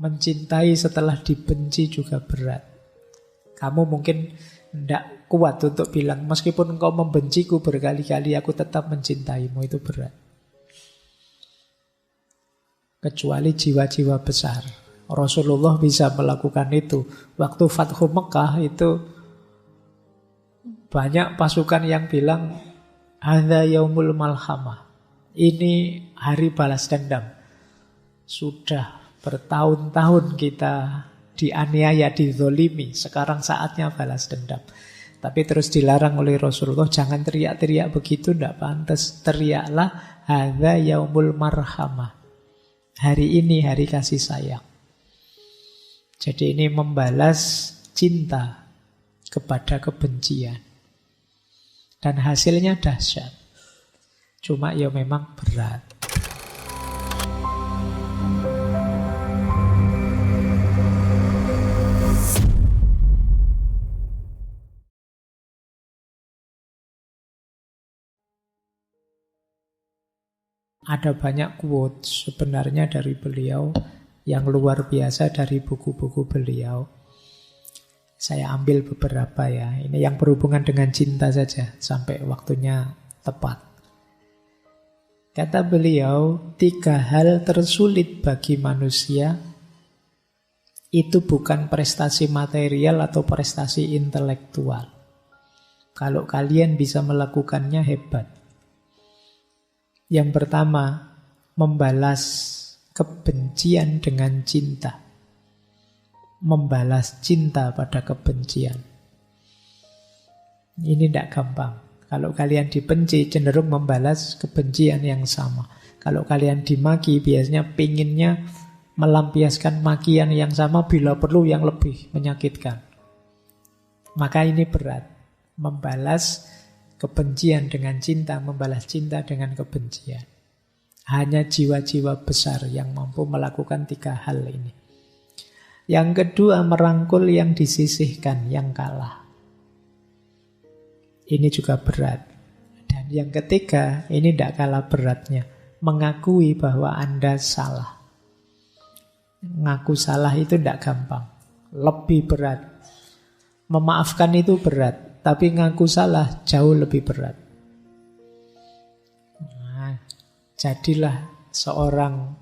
Mencintai setelah dibenci juga berat. Kamu mungkin tidak kuat untuk bilang, meskipun engkau membenciku berkali-kali, aku tetap mencintaimu. Itu berat. Kecuali jiwa-jiwa besar. Rasulullah bisa melakukan itu. Waktu Fathu Mekah itu banyak pasukan yang bilang, hadza yaumul malhamah. Ini hari balas dendam. Sudah bertahun-tahun kita dianiaya, dizolimi. Sekarang saatnya balas dendam. Tapi terus dilarang oleh Rasulullah, jangan teriak-teriak begitu, tidak pantas. Teriaklah, hadza yaumul marhamah. Hari ini hari kasih sayang. Jadi ini membalas cinta kepada kebencian. Dan hasilnya dahsyat. Cuma ya memang berat. Ada banyak quotes sebenarnya dari beliau yang luar biasa dari buku-buku beliau. Saya ambil beberapa ya. Ini yang berhubungan dengan cinta saja sampai waktunya tepat. Kata beliau, 3 hal tersulit bagi manusia itu bukan prestasi material atau prestasi intelektual. Kalau kalian bisa melakukannya, hebat. Yang pertama, membalas kebencian dengan cinta. Membalas cinta pada kebencian. Ini tidak gampang. Kalau kalian dibenci, cenderung membalas kebencian yang sama. Kalau kalian dimaki, biasanya pinginnya melampiaskan makian yang sama, bila perlu yang lebih menyakitkan. Maka ini berat. Membalas kebencian dengan cinta, membalas cinta dengan kebencian. Hanya jiwa-jiwa besar yang mampu melakukan 3 hal ini. Yang kedua, merangkul yang disisihkan, yang kalah. Ini juga berat. Dan yang ketiga, ini tidak kalah beratnya. Mengakui bahwa Anda salah. Ngaku salah itu tidak gampang. Lebih berat. Memaafkan itu berat. Tapi ngaku salah jauh lebih berat. Nah, jadilah seorang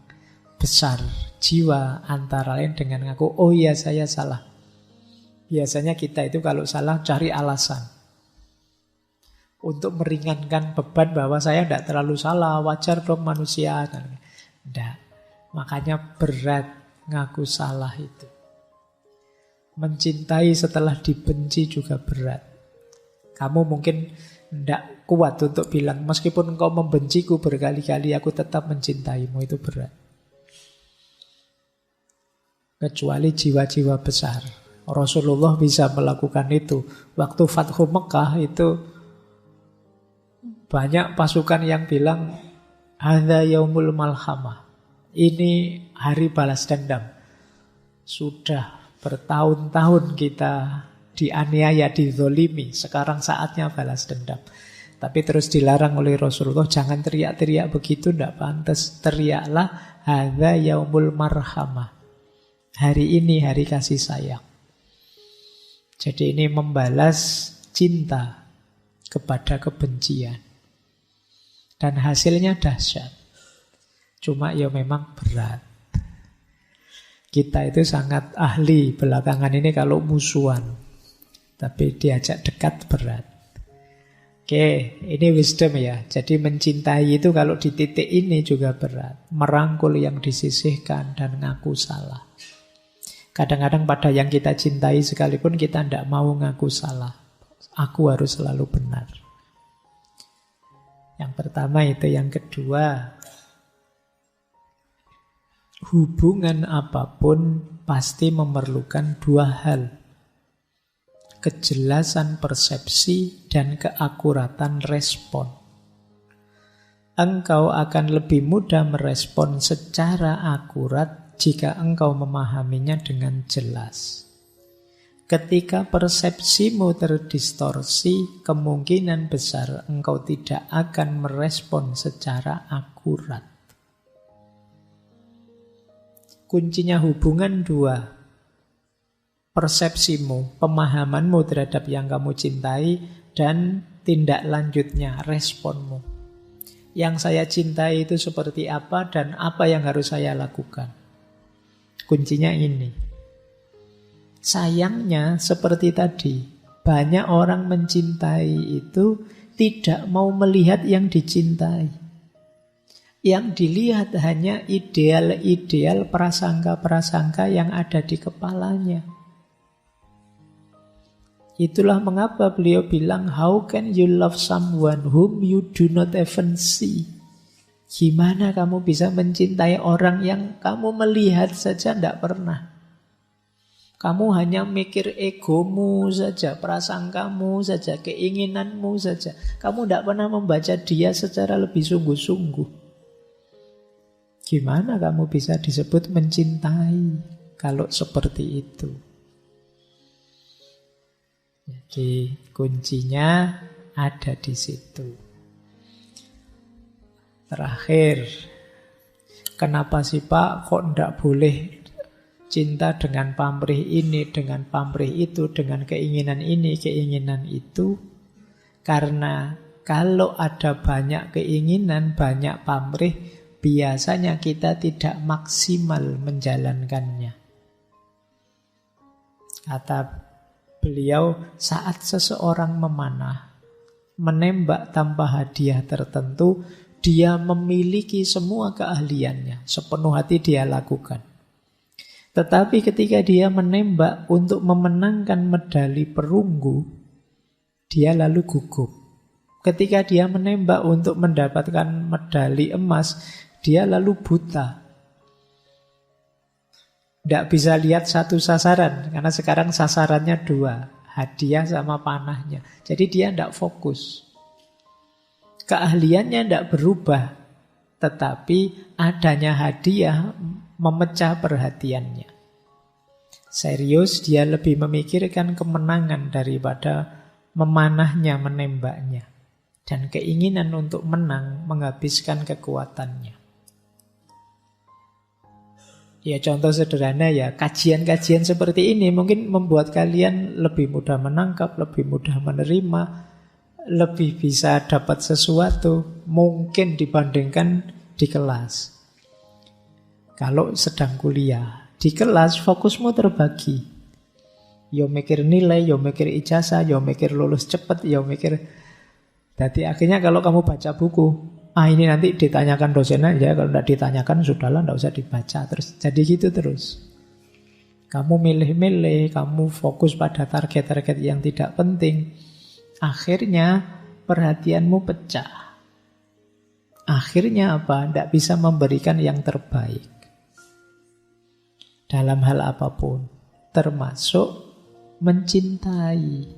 besar jiwa antara lain dengan ngaku, oh iya saya salah. Biasanya kita itu kalau salah cari alasan. Untuk meringankan beban bahwa saya tidak terlalu salah, wajar dong manusia. Tidak. Makanya berat ngaku salah itu. Mencintai setelah dibenci juga berat. Kamu mungkin tidak kuat untuk bilang, meskipun engkau membenciku berkali-kali, aku tetap mencintaimu. Itu berat. Kecuali jiwa-jiwa besar. Rasulullah bisa melakukan itu. Waktu Fathu Mekah itu banyak pasukan yang bilang, hadza yaumul malhamah. Ini hari balas dendam. Sudah bertahun-tahun kita dianiaya, dizolimi. Sekarang saatnya balas dendam. Tapi terus dilarang oleh Rasulullah, jangan teriak-teriak begitu, tidak pantas. Teriaklah, hadza yaumul marhamah. Hari ini hari kasih sayang. Jadi ini membalas cinta kepada kebencian. Dan hasilnya dahsyat. Cuma ya memang berat. Kita itu sangat ahli belakangan ini kalau musuhan. Tapi diajak dekat berat. Oke, ini wisdom ya. Jadi mencintai itu kalau di titik ini juga berat. Merangkul yang disisihkan dan ngaku salah. Kadang-kadang pada yang kita cintai sekalipun kita tidak mau ngaku salah. Aku harus selalu benar. Yang pertama itu. Yang kedua, hubungan apapun pasti memerlukan 2 hal. Kejelasan persepsi dan keakuratan respon. Engkau akan lebih mudah merespon secara akurat jika engkau memahaminya dengan jelas. Ketika persepsimu terdistorsi, kemungkinan besar engkau tidak akan merespon secara akurat. Kuncinya hubungan dua. Persepsimu, pemahamanmu terhadap yang kamu cintai, dan tindak lanjutnya, responmu. Yang saya cintai itu seperti apa dan apa yang harus saya lakukan. Kuncinya ini. Sayangnya seperti tadi, banyak orang mencintai itu tidak mau melihat yang dicintai. Yang dilihat hanya ideal-ideal, prasangka-prasangka yang ada di kepalanya. Itulah mengapa beliau bilang, how can you love someone whom you do not even see? Gimana kamu bisa mencintai orang yang kamu melihat saja tidak pernah? Kamu hanya mikir egomu saja, prasangkamu saja, keinginanmu saja. Kamu tidak pernah membaca dia secara lebih sungguh-sungguh. Gimana kamu bisa disebut mencintai kalau seperti itu? Jadi kuncinya ada di situ. Terakhir, kenapa sih Pak kok tidak boleh cinta dengan pamrih ini, dengan pamrih itu, dengan keinginan ini, keinginan itu? Karena kalau ada banyak keinginan, banyak pamrih, biasanya kita tidak maksimal menjalankannya. Kata beliau, saat seseorang memanah, menembak tanpa hadiah tertentu, dia memiliki semua keahliannya, sepenuh hati dia lakukan. Tetapi ketika dia menembak untuk memenangkan medali perunggu, dia lalu gugup. Ketika dia menembak untuk mendapatkan medali emas, dia lalu buta. Tidak bisa lihat satu sasaran, karena sekarang sasarannya dua, hadiah sama panahnya. Jadi dia tidak fokus. Keahliannya tidak berubah, tetapi adanya hadiah memecah perhatiannya. Serius, dia lebih memikirkan kemenangan daripada memanahnya, menembaknya. Dan keinginan untuk menang menghabiskan kekuatannya. Ya contoh sederhana ya, kajian-kajian seperti ini mungkin membuat kalian lebih mudah menangkap, lebih mudah menerima, lebih bisa dapat sesuatu mungkin dibandingkan di kelas. Kalau sedang kuliah, di kelas fokusmu terbagi. Yo mikir nilai, yo mikir ijazah, yo mikir lulus cepat, yo mikir. Jadi akhirnya kalau kamu baca buku, ini nanti ditanyakan dosen aja, kalau tidak ditanyakan sudahlah, tidak usah dibaca. Terus jadi gitu terus. Kamu milih-milih, kamu fokus pada target-target yang tidak penting. Akhirnya perhatianmu pecah. Akhirnya apa? Tidak bisa memberikan yang terbaik. Dalam hal apapun, termasuk mencintai.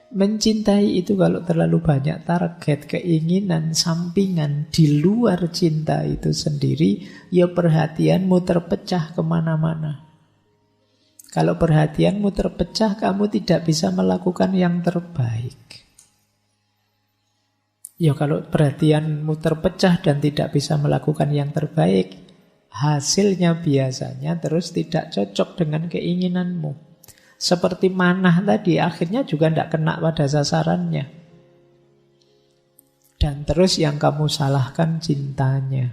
Mencintai itu kalau terlalu banyak target, keinginan, sampingan di luar cinta itu sendiri, ya perhatianmu terpecah kemana-mana. Kalau perhatianmu terpecah, kamu tidak bisa melakukan yang terbaik. Ya kalau perhatianmu terpecah dan tidak bisa melakukan yang terbaik, hasilnya biasanya terus tidak cocok dengan keinginanmu. Seperti manah tadi, akhirnya juga tidak kena pada sasarannya. Dan terus yang kamu salahkan cintanya.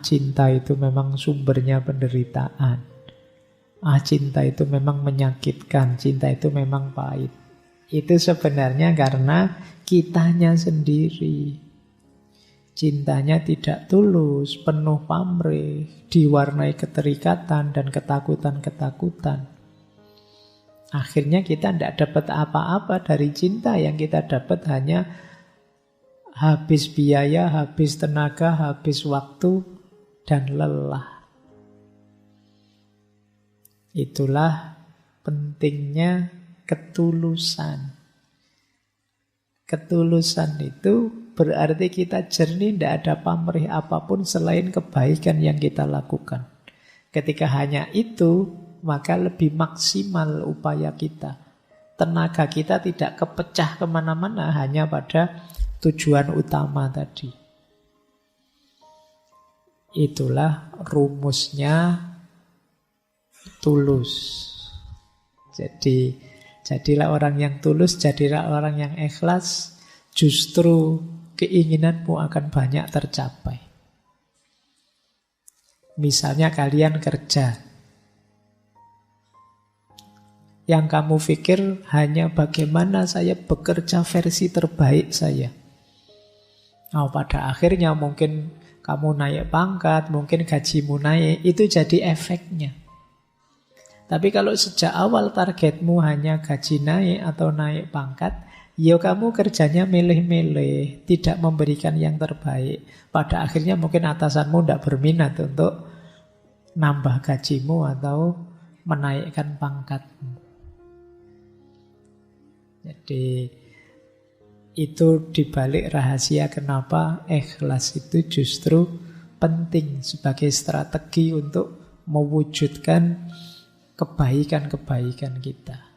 Cinta itu memang sumbernya penderitaan. Cinta itu memang menyakitkan. Cinta itu memang pahit. Itu sebenarnya karena kitanya sendiri. Cintanya tidak tulus, penuh pamrih, diwarnai keterikatan dan ketakutan-ketakutan. Akhirnya kita tidak dapat apa-apa dari cinta. Yang kita dapat hanya habis biaya, habis tenaga, habis waktu, dan lelah. Itulah pentingnya ketulusan. Ketulusan itu berarti kita jernih, tidak ada pamrih apapun selain kebaikan yang kita lakukan. Ketika hanya itu, maka lebih maksimal upaya kita. Tenaga kita tidak kepecah kemana-mana, hanya pada tujuan utama tadi. Itulah rumusnya tulus. Jadi, jadilah orang yang tulus, jadilah orang yang ikhlas, justru keinginanmu akan banyak tercapai. Misalnya kalian kerja, yang kamu pikir hanya bagaimana saya bekerja versi terbaik saya. Nah, pada akhirnya mungkin kamu naik pangkat, mungkin gajimu naik, itu jadi efeknya. Tapi kalau sejak awal targetmu hanya gaji naik atau naik pangkat, ya kamu kerjanya milih-milih, tidak memberikan yang terbaik. Pada akhirnya mungkin atasanmu tidak berminat untuk nambah gajimu atau menaikkan pangkatmu. Jadi itu dibalik rahasia kenapa ikhlas itu justru penting sebagai strategi untuk mewujudkan kebaikan-kebaikan kita.